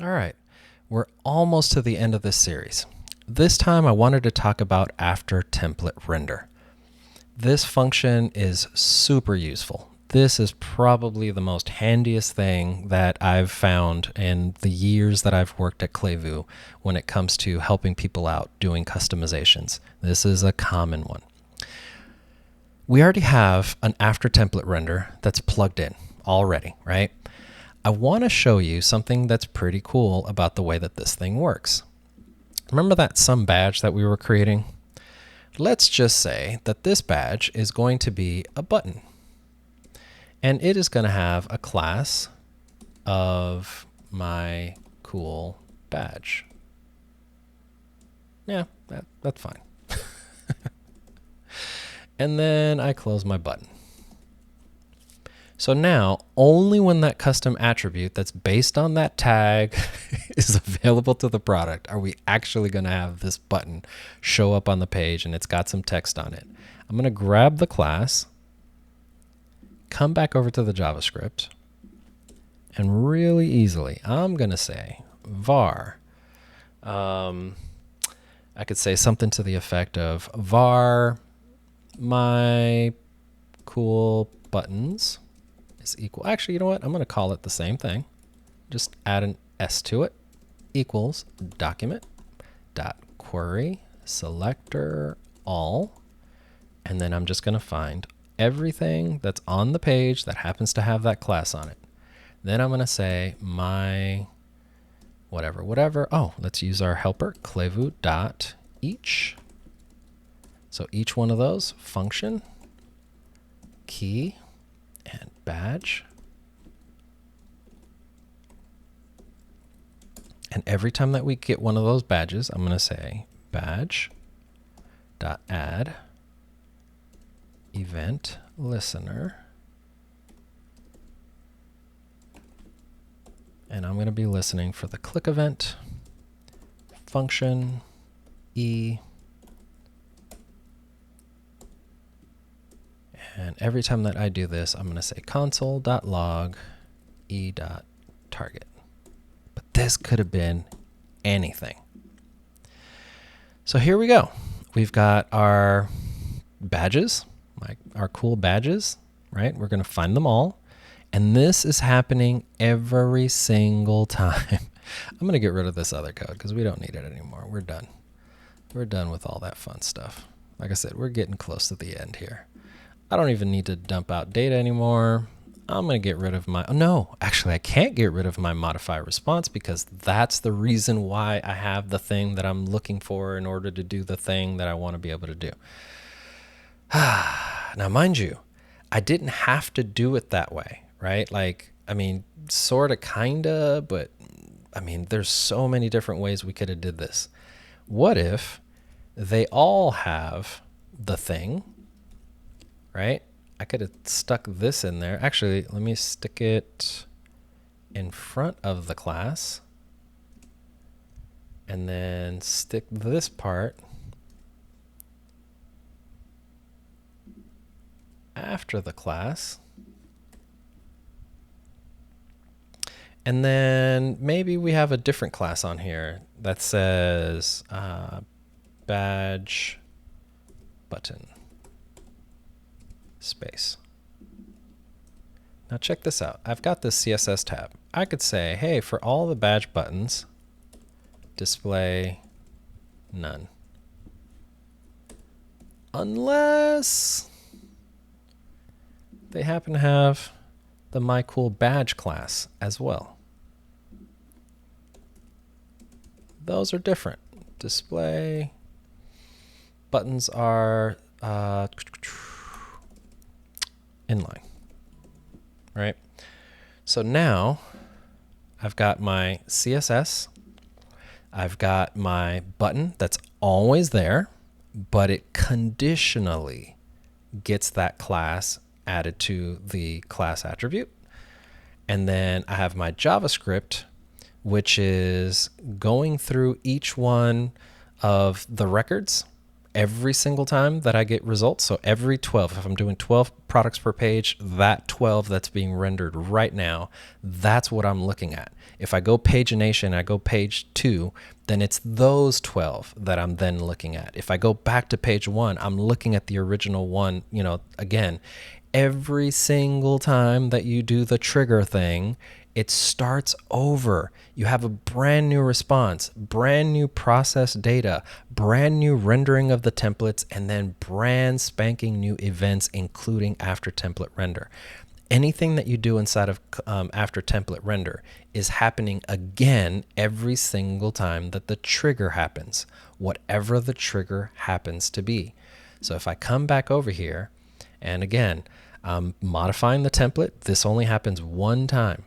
All right, we're almost to the end of this series. This time I wanted to talk about afterTemplateRender. This function is super useful. This is probably the most handiest thing that I've found in the years that I've worked at Klevu when it comes to helping people out doing customizations. This is a common one. We already have an afterTemplateRender that's plugged in already, right? I want to show you something that's pretty cool about the way that this thing works. Remember that some badge that we were creating? Let's just say that this badge is going to be a button. And it is going to have a class of my cool badge. Yeah, that's fine. And then I close my button. So now, only when that custom attribute that's based on that tag is available to the product are we actually going to have this button show up on the page and it's got some text on it. I'm going to grab the class, come back over to the JavaScript, and really easily, I'm going to say var. I could say something to the effect of var my cool buttons is equal. Actually, you know what? I'm going to call it the same thing. Just add an S to it. Equals document dot query selector all. And then I'm just going to find everything that's on the page that happens to have that class on it. Then I'm going to say my whatever. Oh, let's use our helper Klevu dot each. So each one of those function, key, and badge. And every time that we get one of those badges, I'm going to say badge dot add event listener. And I'm going to be listening for the click event, function, e. And every time that I do this, I'm going to say console.log e.target. But this could have been anything. So here we go. We've got our badges, our cool badges, right? We're going to find them all. And this is happening every single time. I'm going to get rid of this other code because we don't need it anymore. We're done. We're done with all that fun stuff. Like I said, we're getting close to the end here. I don't even need to dump out data anymore. I'm going to get rid of my, no, actually I can't get rid of my modify response because that's the reason why I have the thing that I'm looking for in order to do the thing that I want to be able to do. Now, mind you, I didn't have to do it that way, right? Like, I mean, sort of, kind of, but I mean, there's so many different ways we could have did this. What if they all have the thing, right? I could have stuck this in there. Actually, let me stick it in front of the class and then stick this part after the class. And then maybe we have a different class on here that says badge button space. Now check this out. I've got this CSS tab. I could say, hey, for all the badge buttons, display none. Unless they happen to have the myCoolBadge class as well. Those are different. Display buttons are inline, right? So now I've got my CSS. I've got my button that's always there, but it conditionally gets that class added to the class attribute. And then I have my JavaScript, which is going through each one of the records every single time that I get results. So every 12, if I'm doing 12 products per page, that 12 that's being rendered right now, that's what I'm looking at. If I go pagination, I go page 2, then it's those 12 that I'm then looking at. If I go back to page 1, I'm looking at the original one, again. Every single time that you do the trigger thing, it starts over. You have a brand new response, brand new process data, brand new rendering of the templates, and then brand spanking new events, including afterTemplateRender. Anything that you do inside of afterTemplateRender is happening again every single time that the trigger happens, whatever the trigger happens to be. So if I come back over here, and again, I'm modifying the template. This only happens one time.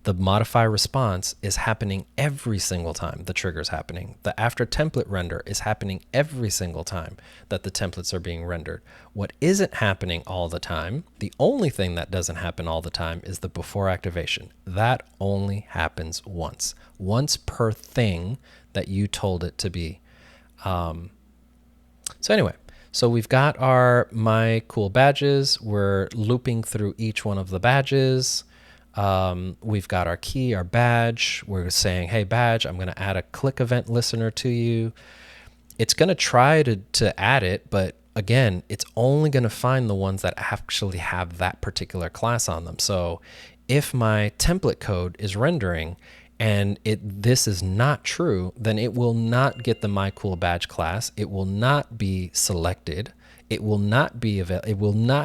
The modify response is happening every single time the trigger is happening. The afterTemplateRender is happening every single time that the templates are being rendered. What isn't happening all the time, the only thing that doesn't happen all the time is the before activation. That only happens once per thing that you told it to be. So anyway, so we've got our my cool badges. We're looping through each one of the badges. We've got our key, our badge. We're saying, hey, badge, I'm going to add a click event listener to you. It's going to try to add it, but again, it's only going to find the ones that actually have that particular class on them. So if my template code is rendering and this is not true, then it will not get the myCoolBadge class. It will not be selected. It will not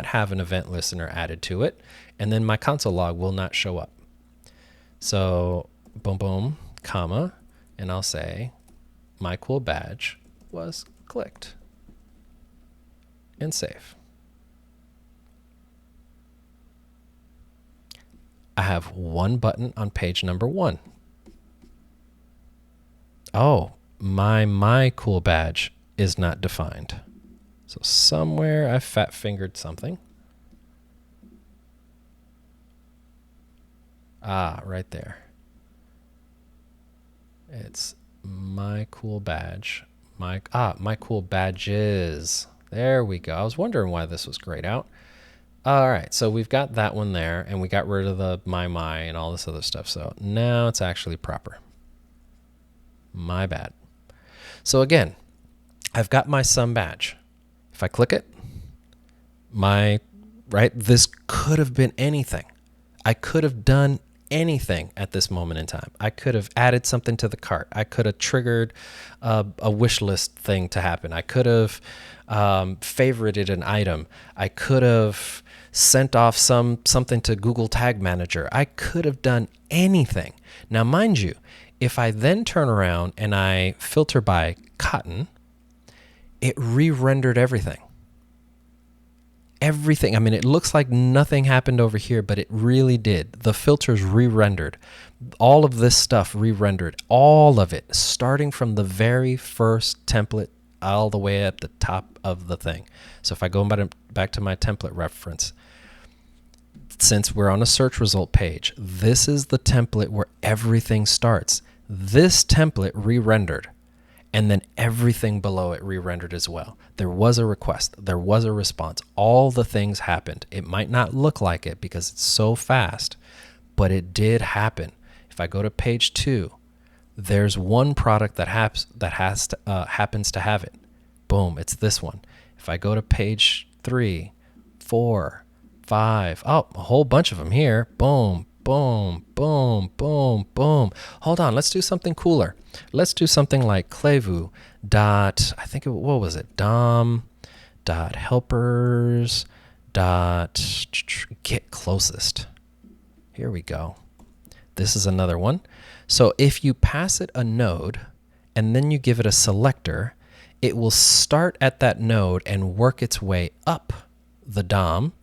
have an event listener added to it, and then my console log will not show up. So boom, boom, comma, and I'll say myCoolBadge was clicked, and save. I have one button on page number 1. Oh, my myCoolBadge is not defined. So somewhere I fat fingered something. Ah, right there. It's myCoolBadge. myCoolBadges. There we go. I was wondering why this was grayed out. All right, so we've got that one there, and we got rid of the my and all this other stuff. So now it's actually proper. My bad. So again, I've got my sum badge. If I click it, this could have been anything. I could have done anything at this moment in time. I could have added something to the cart. I could have triggered a wish list thing to happen. I could have favorited an item. I could have sent off something to Google Tag Manager. I could have done anything. Now, mind you, if I then turn around and I filter by cotton, it re-rendered everything. Everything. I mean, it looks like nothing happened over here, but it really did. The filters re-rendered. All of this stuff re-rendered. All of it, starting from the very first template all the way at the top of the thing. So if I go back to my template reference, since we're on a search result page, this is the template where everything starts. This template re-rendered, and then everything below it re-rendered as well. There was a request. There was a response. All the things happened. It might not look like it because it's so fast, but it did happen. If I go to page 2, there's one product that happens to have it. Boom, it's this one. If I go to page 3, 4, 5, oh, a whole bunch of them here. Boom, boom, boom, boom, boom. Hold on, let's do something cooler. Let's do something like Klevu dot, I think, what was it? Dom dot helpers dot get closest. Here we go. This is another one. So if you pass it a node and then you give it a selector, it will start at that node and work its way up the DOM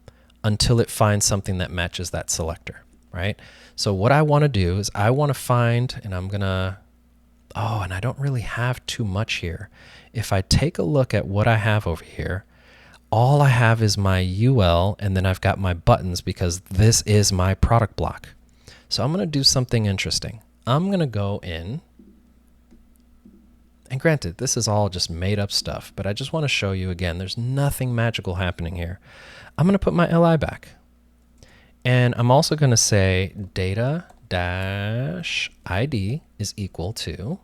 until it finds something that matches that selector, right? So what I want to do is I want to find, and I'm going to, and I don't really have too much here. If I take a look at what I have over here, all I have is my UL, and then I've got my buttons because this is my product block. So I'm going to do something interesting. I'm going to go in And granted, this is all just made up stuff, but I just want to show you again, there's nothing magical happening here. I'm going to put my li back. And I'm also going to say data dash ID is equal to,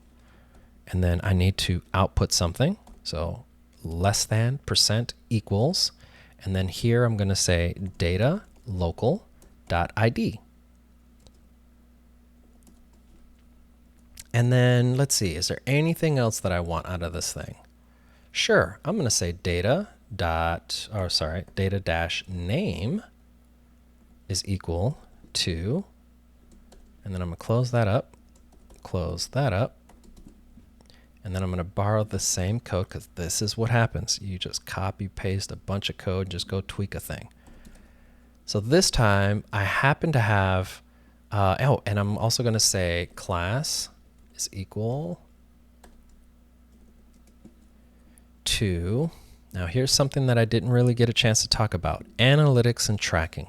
and then I need to output something. So less than % equals, and then here I'm going to say data local dot ID. And then let's see, is there anything else that I want out of this thing? Sure, I'm going to say data dash name is equal to, and then I'm going to close that up, and then I'm going to borrow the same code because this is what happens. You just copy paste a bunch of code and just go tweak a thing. So this time I happen to have, and I'm also going to say class is equal to, now here's something that I didn't really get a chance to talk about, analytics and tracking.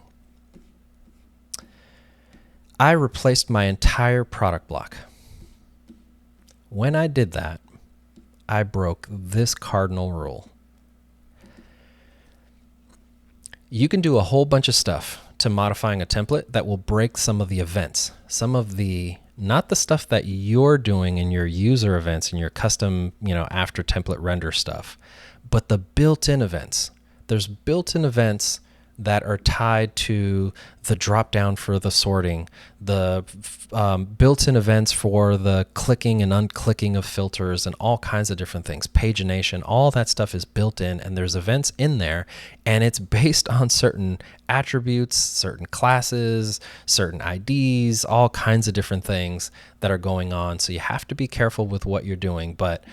I replaced my entire product block. When I did that, I broke this cardinal rule. You can do a whole bunch of stuff to modifying a template that will break some of the events, some of the, not the stuff that you're doing in your user events and your custom, after template render stuff, but the built-in events. There's built-in events that are tied to the drop down for the sorting, the built-in events for the clicking and unclicking of filters and all kinds of different things, pagination, all that stuff is built in, and there's events in there, and it's based on certain attributes, certain classes, certain IDs, all kinds of different things that are going on. So you have to be careful with what you're doing, but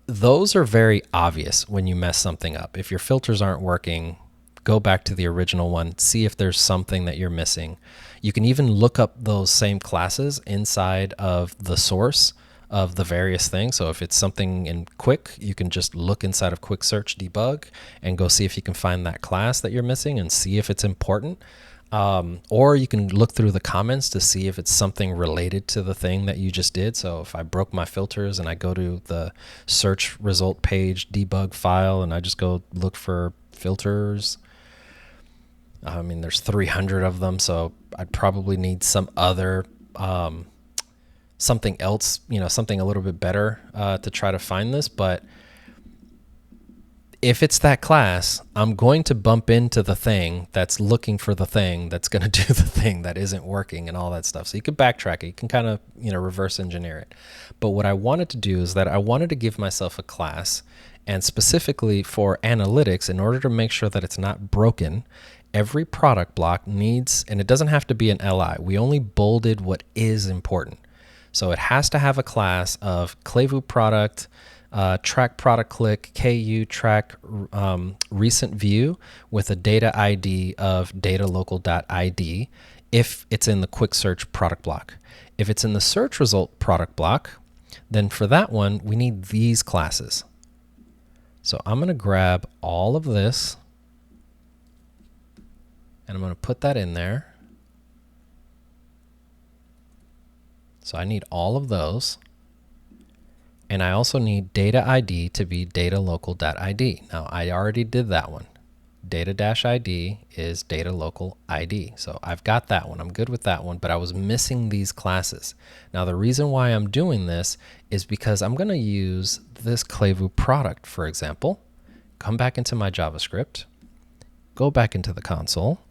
those are very obvious when you mess something up. If your filters aren't working, go back to the original one, see if there's something that you're missing. You can even look up those same classes inside of the source of the various things. So if it's something in Quick, you can just look inside of Quick Search Debug and go see if you can find that class that you're missing and see if it's important. Or you can look through the comments to see if it's something related to the thing that you just did. So if I broke my filters and I go to the search result page debug file and I just go look for filters, I mean, there's 300 of them, so I'd probably need some other, something else, something a little bit better to try to find this. But if it's that class, I'm going to bump into the thing that's looking for the thing that's going to do the thing that isn't working and all that stuff. So you can backtrack it. You can kind of, reverse engineer it. But what I wanted to do is that I wanted to give myself a class, and specifically for analytics, in order to make sure that it's not broken, every product block needs, and it doesn't have to be an LI. We only bolded what is important. So it has to have a class of Klevu product, track product click, KU track recent view with a data ID of data local.id if it's in the quick search product block. If it's in the search result product block, then for that one, we need these classes. So I'm going to grab all of this, and I'm going to put that in there. So I need all of those. And I also need data ID to be data local.id. Now I already did that one. Data-ID is data local ID. So I've got that one. I'm good with that one, but I was missing these classes. Now the reason why I'm doing this is because I'm going to use this Klevu product, for example. Come back into my JavaScript, go back into the console,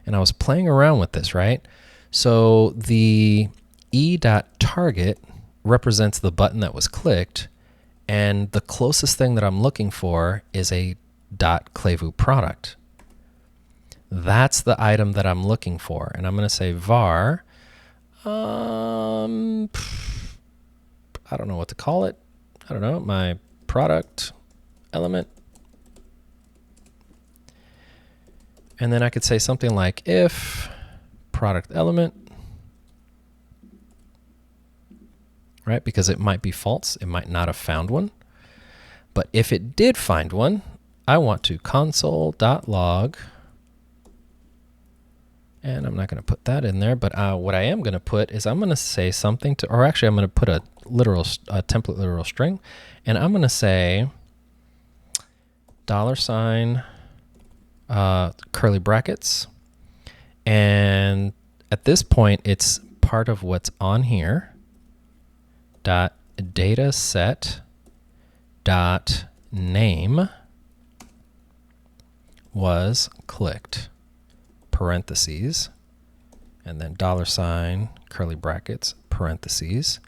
and I was playing around with this, right? So the e.target represents the button that was clicked, and the closest thing that I'm looking for is a .klevu product. That's the item that I'm looking for, and I'm going to say var, I don't know what to call it. I don't know, my product element. And then I could say something like if product element, right? Because it might be false. It might not have found one. But if it did find one, I want to console.log. And I'm not going to put that in there. But what I am going to put is I'm going to say something to, or actually I'm going to put a template literal string, and I'm going to say $, curly brackets, and at this point it's part of what's on here. Dot data set dot name was clicked, parentheses, and then $, curly brackets, parentheses,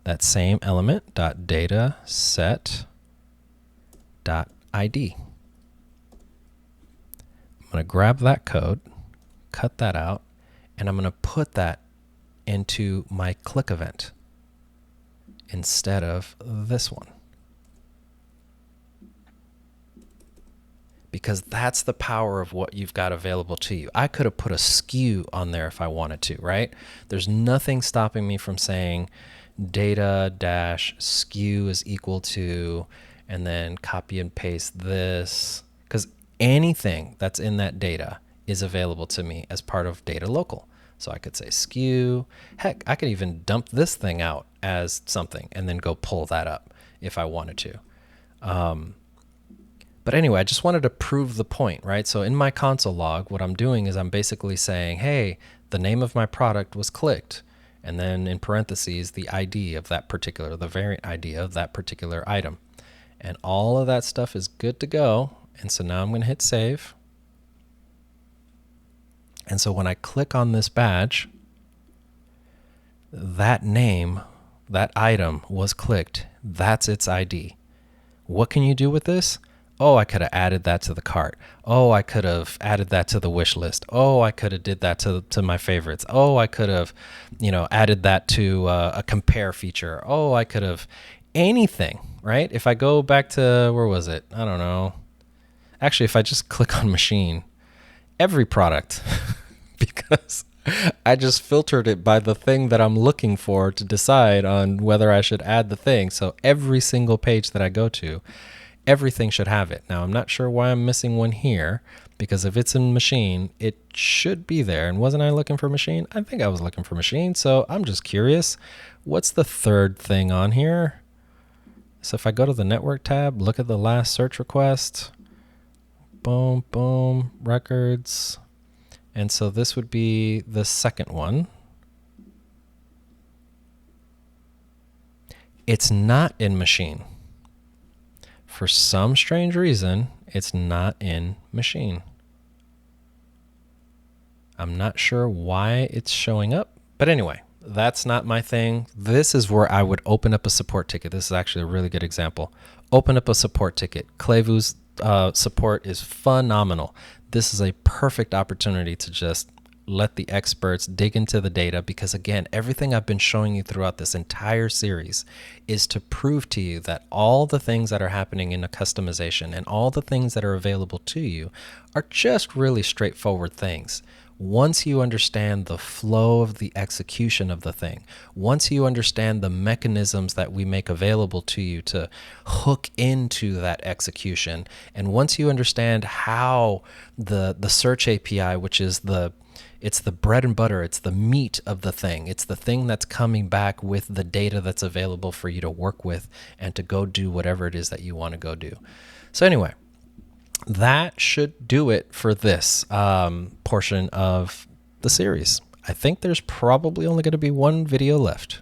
that same element, dot data set dot ID. I'm going to grab that code, cut that out, and I'm going to put that into my click event instead of this one. Because that's the power of what you've got available to you. I could have put a SKU on there if I wanted to, right? There's nothing stopping me from saying data-SKU is equal to, and then copy and paste this, because anything that's in that data is available to me as part of data local. So I could say SKU. Heck, I could even dump this thing out as something and then go pull that up if I wanted to. But anyway, I just wanted to prove the point, right? So in my console log, what I'm doing is I'm basically saying, hey, the name of my product was clicked. And then in parentheses, the ID of that particular, the variant ID of that particular item. And all of that stuff is good to go. And so now I'm going to hit save. And so when I click on this badge, that name, that item was clicked. That's its ID. What can you do with this? Oh, I could have added that to the cart. Oh, I could have added that to the wish list. Oh, I could have did that to my favorites. Oh, I could have, added that to a compare feature. Oh, I could have anything, right? If I go back to, where was it? I don't know. Actually, if I just click on machine, every product, because I just filtered it by the thing that I'm looking for to decide on whether I should add the thing. So every single page that I go to, everything should have it. Now, I'm not sure why I'm missing one here, because if it's in machine, it should be there. And wasn't I looking for machine? I think I was looking for machine. So I'm just curious, what's the third thing on here? So if I go to the network tab, look at the last search request, boom, boom, records. And so this would be the second one. It's not in machine. For some strange reason, it's not in machine. I'm not sure why it's showing up, but anyway, that's not my thing. This is where I would open up a support ticket. This is actually a really good example. Open up a support ticket. Klevu's support is phenomenal. This is a perfect opportunity to just let the experts dig into the data, because again, everything I've been showing you throughout this entire series is to prove to you that all the things that are happening in a customization and all the things that are available to you are just really straightforward things. Once you understand the flow of the execution of the thing, once you understand the mechanisms that we make available to you to hook into that execution, and once you understand how the search API, which is it's the bread and butter, it's the meat of the thing, it's the thing that's coming back with the data that's available for you to work with and to go do whatever it is that you want to go do. So anyway, that should do it for this portion of the series. I think there's probably only going to be one video left.